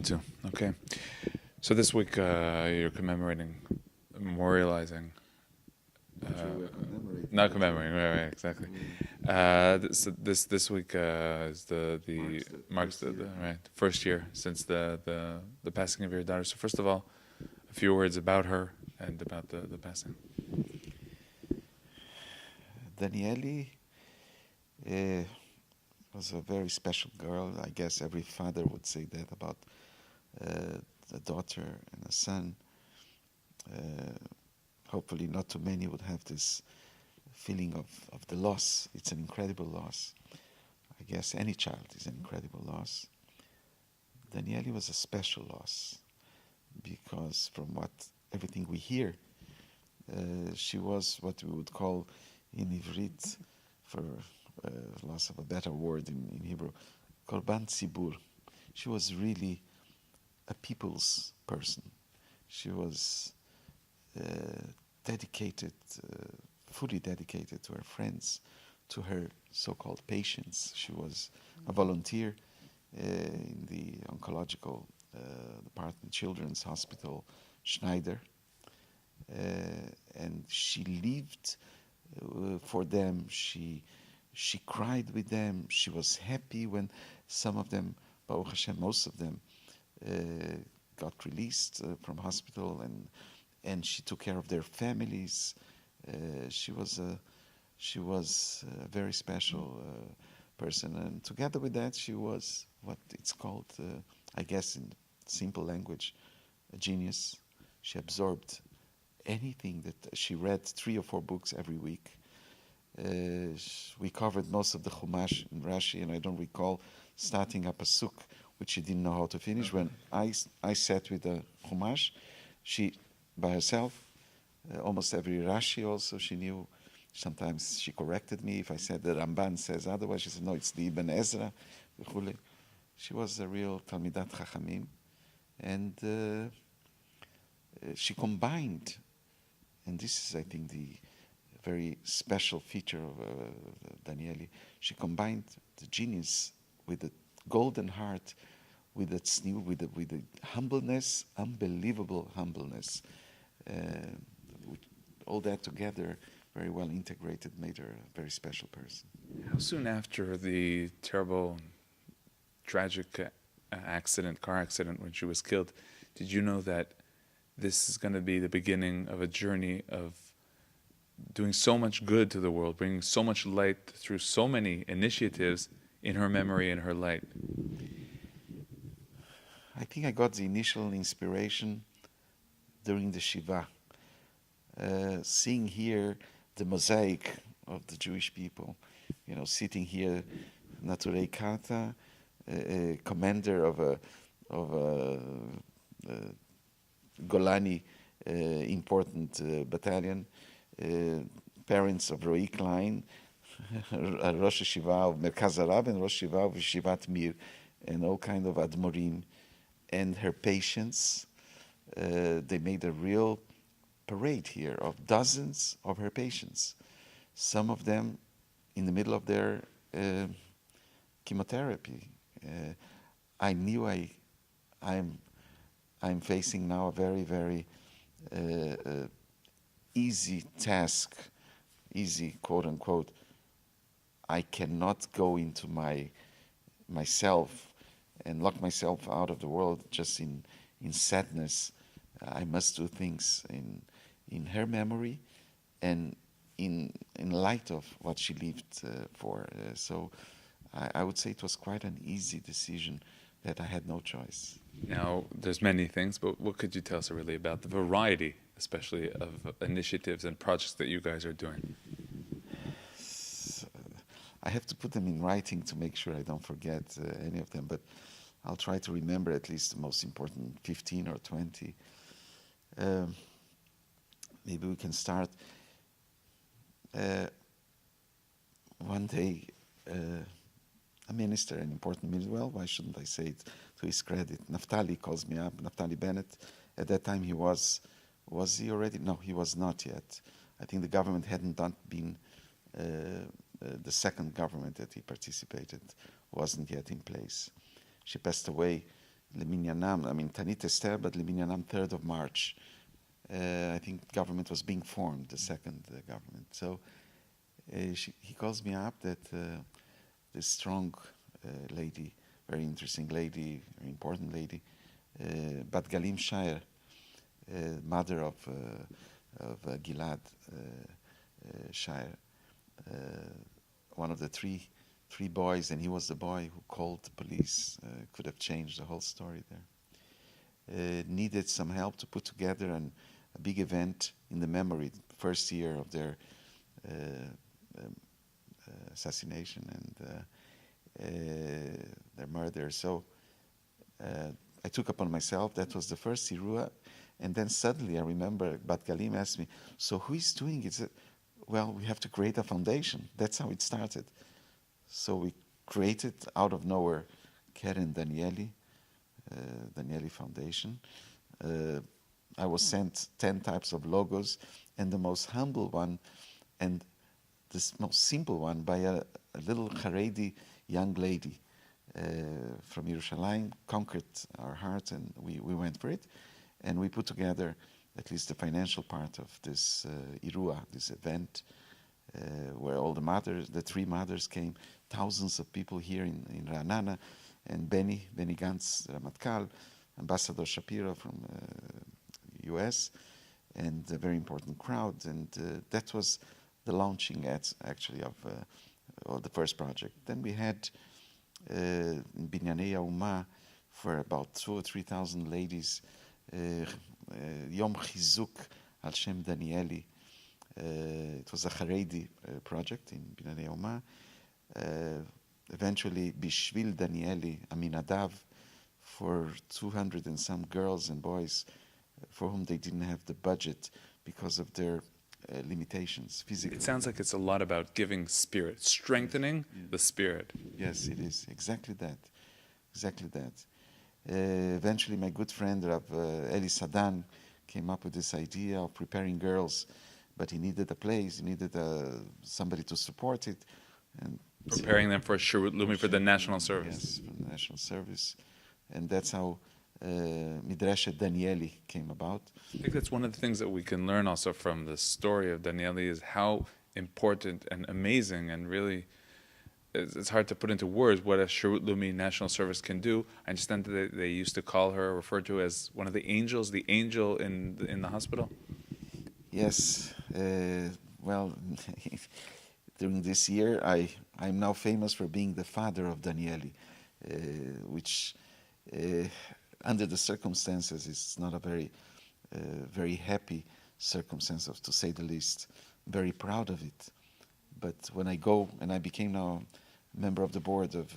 one too. Okay. So this week you're commemorating, memorializing, not commemorating, right, exactly. This week is the marks the right first year since the passing of your daughter. So first of all, a few words about her and about the passing. Danielle was a very special girl. I guess every father would say that about a daughter and a son. Uh, Hopefully not too many would have this feeling of the loss. It's an incredible loss. I guess any child is an incredible loss. Danielle was a special loss because from everything we hear, she was what we would call in Ivrit, for loss of a better word in Hebrew, korban tzibur. She was really a people's person. She was dedicated, fully dedicated to her friends, to her so-called patients. She was a volunteer in the oncological department, Children's Hospital Schneider, and she lived for them. She cried with them. She was happy when some of them, Baruch Hashem, most of them, got released from hospital, and she took care of their families. She was a very special person, and together with that, she was what it's called, I guess, in simple language, a genius. She absorbed anything that she read 3 or 4 books every week. We covered most of the Chumash in Rashi, and I don't recall starting a pasuk which she didn't know how to finish. When I sat with the Chumash, she, by herself, almost every Rashi also, she knew. Sometimes she corrected me if I said the Ramban says otherwise. She said, no, it's the Ibn Ezra. She was a real Talmidat Chachamim. And she combined, and this is, I think, the very special feature of Danielle. She combined the genius with the golden heart, with the humbleness, unbelievable humbleness. All that together, very well integrated, made her a very special person. How soon after the terrible, tragic car accident when she was killed, did you know that this is going to be the beginning of a journey of doing so much good to the world, bringing so much light through so many initiatives in her memory and her light? I think I got the initial inspiration during the Shiva, seeing here the mosaic of the Jewish people, sitting here, Naturei Kata, commander of a Golani important battalion, parents of Roy Klein, Rosh Yeshiva of Merkaz Arab and Rosh Yeshiva of Yeshivat Mir, and all kind of Admorim, and her patients. They made a real parade here of dozens of her patients, some of them in the middle of their chemotherapy. I knew I'm facing now a very, very easy task, easy quote unquote. I cannot go into myself and lock myself out of the world just in sadness. I must do things in her memory and in light of what she lived for. So I would say it was quite an easy decision that I had no choice. Now, there's many things, but what could you tell us really about the variety, especially of initiatives and projects that you guys are doing? I have to put them in writing to make sure I don't forget any of them, but I'll try to remember at least the most important 15 or 20. Maybe we can start. One day, a minister, an important minister, well, why shouldn't I say it to his credit? Naftali calls me up, Naftali Bennett. At that time he was he already? No, he was not yet. I think the government hadn't been, the second government that he participated wasn't yet in place. She passed away Leminyanam, I mean Tanit Esther, but Leminyanam 3rd of March. I think government was being formed, the second government. So he calls me up that this strong lady, very interesting lady, very important lady, Bat Galim Shire, mother of Gilad Shire, one of the three boys, and he was the boy who called the police, could have changed the whole story there. Needed some help to put together a big event in the memory, first year of their assassination and their murder. So I took upon myself. That was the first Irua. And then suddenly I remember Bat Galim asked me, so who is doing it? Well, we have to create a foundation. That's how it started. So we created out of nowhere Keren Danielle Foundation. I was sent 10 types of logos, and the most humble one and the most simple one by a little Haredi young lady from Yerushalayim conquered our heart, and we went for it. And we put together at least the financial part of this Irua, this event, where all the three mothers came, thousands of people here in Ra'anana, and Benny Gantz, Ramatkal, Ambassador Shapiro from US, and a very important crowd. And that was the launching actually of the first project. Then we had in Binyanei Ha'uma for about 2,000 or 3,000 ladies, Yom Chizuk al Shem Danielle. It was a Haredi project in Binyanei Ha'uma. Eventually, Bishvil Danielle, Aminadav, for 200 and some girls and boys for whom they didn't have the budget because of their limitations, physical. It sounds like it's a lot about giving spirit, strengthening the spirit. Yes, it is. Exactly that. Exactly that. Eventually, my good friend Rav Eli Sadan came up with this idea of preparing girls, but he needed a place, he needed somebody to support it. And preparing them for Shirut Lumi, for the national service. Yes, for the national service. And that's how Midrashet Danielle came about. I think that's one of the things that we can learn also from the story of Danielle is how important and amazing and really it's hard to put into words what a Shirut Lumi national service can do. I understand that they used to call her, referred to as one of the angels, the angel in the hospital. Yes. Well, during this year, I'm now famous for being the father of Danielle, which under the circumstances is not a very happy circumstance, to say the least. Very proud of it. But when I go, and I became now a member of the board of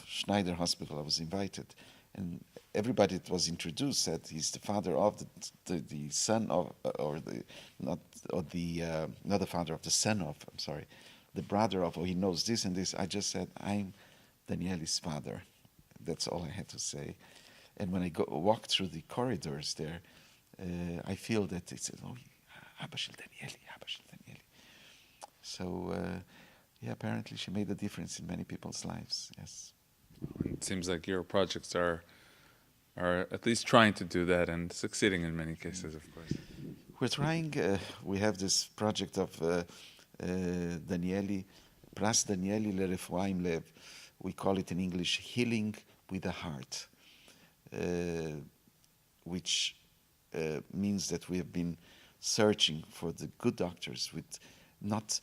Schneider Hospital, I was invited, and everybody that was introduced said he's the father of the son of, not the father of, the son of, I'm sorry, the brother of, or he knows this and this. I just said, I'm Danielle's father. That's all I had to say. And when I walk through the corridors there, I feel that it's, oh, Abba Shel Danielle, Abba Shel Danielle. So, yeah, apparently she made a difference in many people's lives, yes. It seems like your projects are at least trying to do that and succeeding in many cases, of course. We're trying, we have this project of Danielle, Pras Danielle LeRefuah Im Lev. We call it in English, Healing with the Heart, which means that we have been searching for the good doctors, with not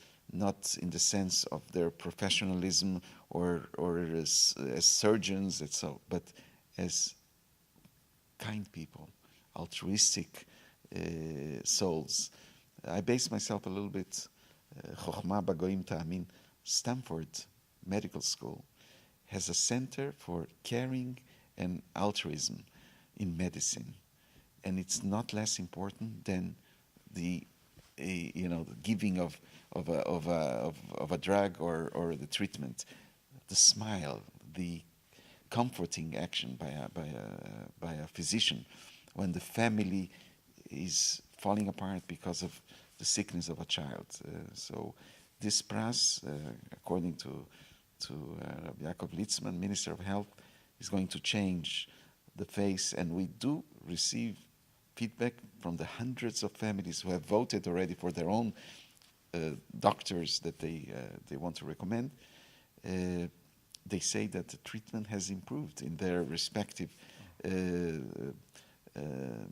in the sense of their professionalism or as surgeons, but as kind people, altruistic souls. I base myself a little bit, Chochma Bagoim Ta'amin, Stanford Medical School has a center for caring and altruism in medicine, and it's not less important than the giving of a drug or the treatment, the smile, the comforting action by a physician when the family is falling apart because of the sickness of a child. So this pras, according to Rabbi Yaakov Litzman, Minister of Health, is going to change the face, and we do receive feedback from the hundreds of families who have voted already for their own doctors that they want to recommend. They say that the treatment has improved in their respective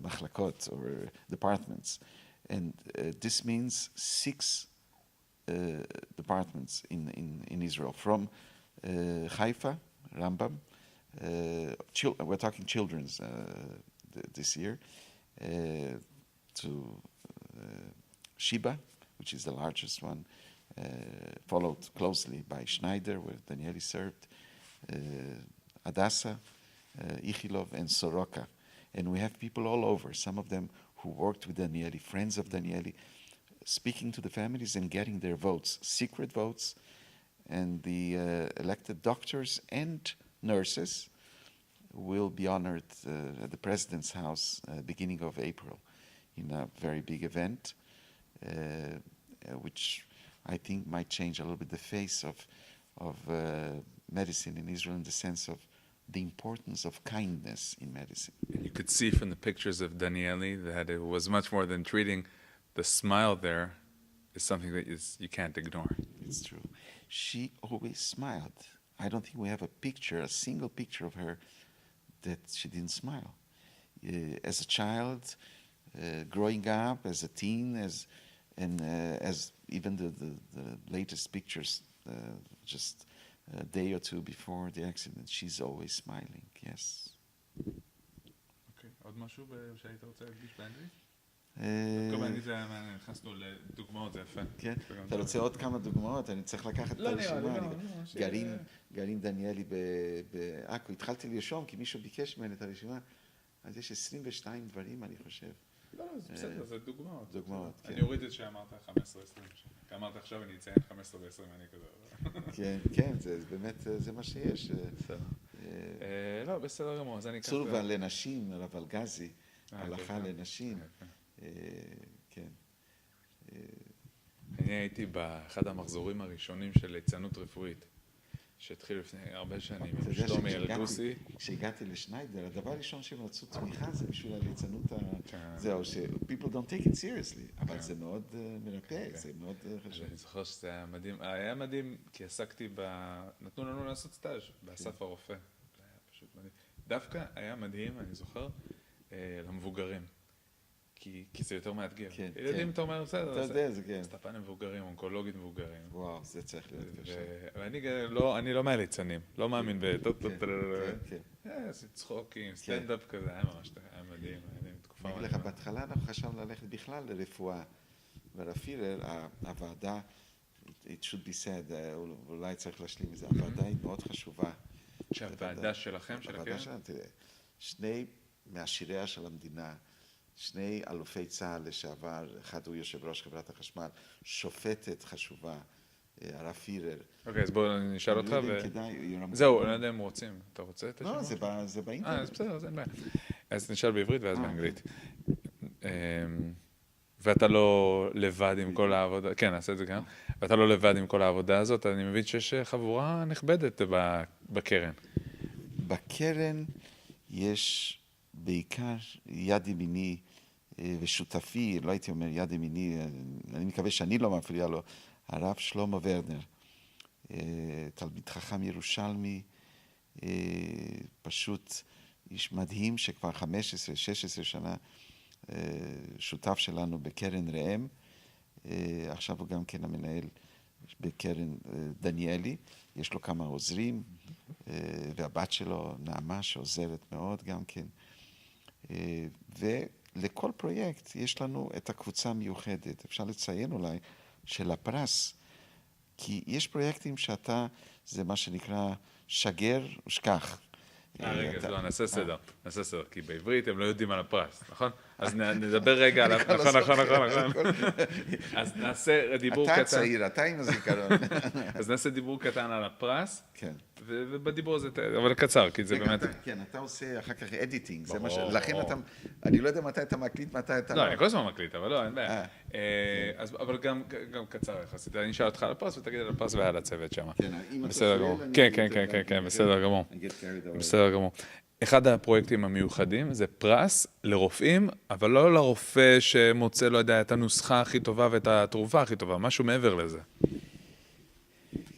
machlakot or departments. And this means 6 departments in Israel, from Haifa, Rambam, we're talking children's this year, to Sheba, which is the largest one, followed closely by Schneider, where Danielle served, Adasa, Ichilov, and Soroka. And we have people all over, some of them who worked with Danielle, friends of Danielle, speaking to the families and getting their votes, secret votes, and the elected doctors and nurses will be honored at the President's house beginning of April in a very big event, which I think might change a little bit the face of medicine in Israel, in the sense of the importance of kindness in medicine. You could see from the pictures of Danielle that it was much more than treating. The smile there is something that you can't ignore. It's true. She always smiled. I don't think we have a single picture of her that she didn't smile. As a child, growing up, as a teen, as even the latest pictures, just a day or two before the accident, she's always smiling, yes. אוקיי, עוד משהו שהיית רוצה להדגיש באנגלית? באנגלית זה היה מעניין, נכנסנו לדוגמאות, זה יפה. כן, אתה רוצה עוד כמה דוגמאות? אני צריך לקחת את הרשימה. גרעין דניאלי בעכו, התחלתי לרשום כי מישהו ביקש ממני את הרשימה, אז יש 22 דברים, אני חושב. לא, זה בסדר, זה דוגמאות. דוגמאות, כן. אני אוריד את שאמרת 15-20. כי אמרת עכשיו אני אציין 15 ו-20, אני כזה. כן, זה באמת, זה מה שיש. בסדר. לא, בסדר גמור, אז אני אקח... צורבה לנשים, רב אלגזי, הלכה לנשים. כן. אני הייתי באחד המחזורים הראשונים של ליצנות רפואית, שהתחיל לפני הרבה שנים, עם שלומי אלגוסי. כשהגעתי לשניידר, הדבר הראשון שהם רצו תמיכה זה בשביל הליצנות זהו, ש-people don't take it seriously, אבל זה מאוד מרפא, זה מאוד חשוב. אני זוכר שזה היה מדהים, היה מדהים כי עסקתי נתנו לנו לעשות סטאז' באסף הרופא, זה היה פשוט מדהים. דווקא היה מדהים, אני זוכר, למבוגרים. כי זה יותר מאתגר. ילדים אתה אומר, בסדר, אתה יודע, זה כן. אז אתה פעם מבוגרים, אונקולוגית מבוגרים. וואו, זה צריך להיות קשה. ואני לא מהליצנים, לא מאמין כן. זה צחוקים, סטנדאפ כזה, היה ממש, היה מדהים, תקופה אני אגיד לך, בהתחלה אנחנו חשבנו ללכת בכלל לרפואה, ולפירר, הוועדה, it should be said, אולי צריך להשלים את זה, הוועדה היא מאוד חשובה. שהוועדה שלכם, של הקרן? תראה, 2 מעשיריה של המדינה, 2 אלופי צה"ל לשעבר, אחד הוא יושב ראש חברת החשמל, שופטת חשובה, הרב פירר. אוקיי, אז בואו נשאל אותך כדאי, זהו, אני לא יודע אם רוצים. אתה רוצה את השמות? לא, זה באינטרנט. אז בסדר, אז אין בעיה. אז נשאל בעברית ואז באנגלית. ואתה לא לבד עם כל העבודה, כן, נעשה את זה גם. ואתה לא לבד עם כל העבודה הזאת, אני מבין שיש חבורה נכבדת בקרן. בקרן יש בעיקר יד ימיני ושותפי, לא הייתי אומר יד ימיני, אני מקווה שאני לא מפריע לו, הרב שלמה ורנר, תלמיד חכם ירושלמי, פשוט איש מדהים שכבר 15-16 שנה שותף שלנו בקרן ראם, עכשיו הוא גם כן המנהל בקרן דניאלי, יש לו כמה עוזרים, והבת שלו נעמה שעוזרת מאוד גם כן, ולכל פרויקט יש לנו את הקבוצה המיוחדת, אפשר לציין אולי של הפרס, כי יש פרויקטים שאתה, זה מה שנקרא שגר ושכח. רגע, לא, נעשה סדר, כי בעברית הם לא יודעים על הפרס, נכון? אז נדבר רגע על... נכון. אז נעשה דיבור קטן. אתה צעיר, אתה עם הזיכרון. אז נעשה דיבור קטן על הפרס. כן. ובדיבור הזה, אבל קצר, כי זה באמת... כן, אתה עושה אחר כך אדיטינג. לכן אתה... אני לא יודע מתי אתה מקליט, מתי אתה... לא, אני כל הזמן מקליט, אבל לא, אין בעיה. אבל גם קצר יחסית. אני אשאל אותך על הפרס ותגיד על הפרס ועל הצוות שם. בסדר גמור. כן, בסדר גמור. בסדר גמור. אחד הפרויקטים המיוחדים זה פרס לרופאים, אבל לא לרופא שמוצא, לא יודע, את הנוסחה הכי טובה ואת התרופה הכי טובה, משהו מעבר לזה.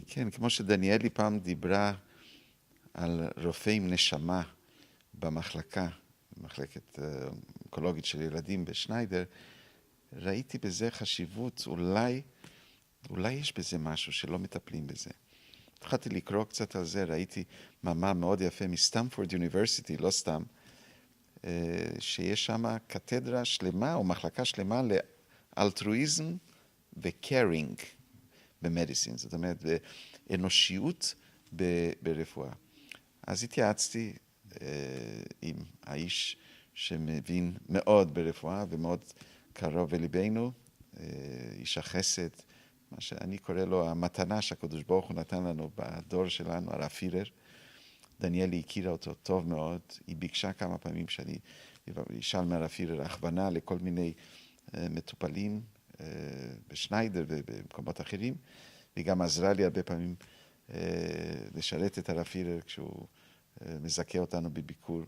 כן, כמו שדניאלי פעם דיברה על רופא עם נשמה במחלקה, במחלקת אונקולוגית של ילדים בשניידר, ראיתי בזה חשיבות, אולי יש בזה משהו שלא מטפלים בזה. התחלתי לקרוא קצת על זה, ראיתי מאמר מאוד יפה מסטמפורד יוניברסיטי, לא סתם, שיש שם קתדרה שלמה או מחלקה שלמה לאלטרואיזם וקרינג במדיסין, זאת אומרת, באנושיות ברפואה. אז התייעצתי עם האיש שמבין מאוד ברפואה ומאוד קרוב לליבנו, איש החסד, מה שאני קורא לו המתנה שהקדוש ברוך הוא נתן לנו בדור שלנו, הרב פירר. דניאלי הכירה אותו טוב מאוד, היא ביקשה כמה פעמים שאני אשאל מהרב פירר הכוונה לכל מיני מטופלים בשניידר ובמקומות אחרים, והיא גם עזרה לי הרבה פעמים לשרת את הרב פירר כשהוא מזכה אותנו בביקור.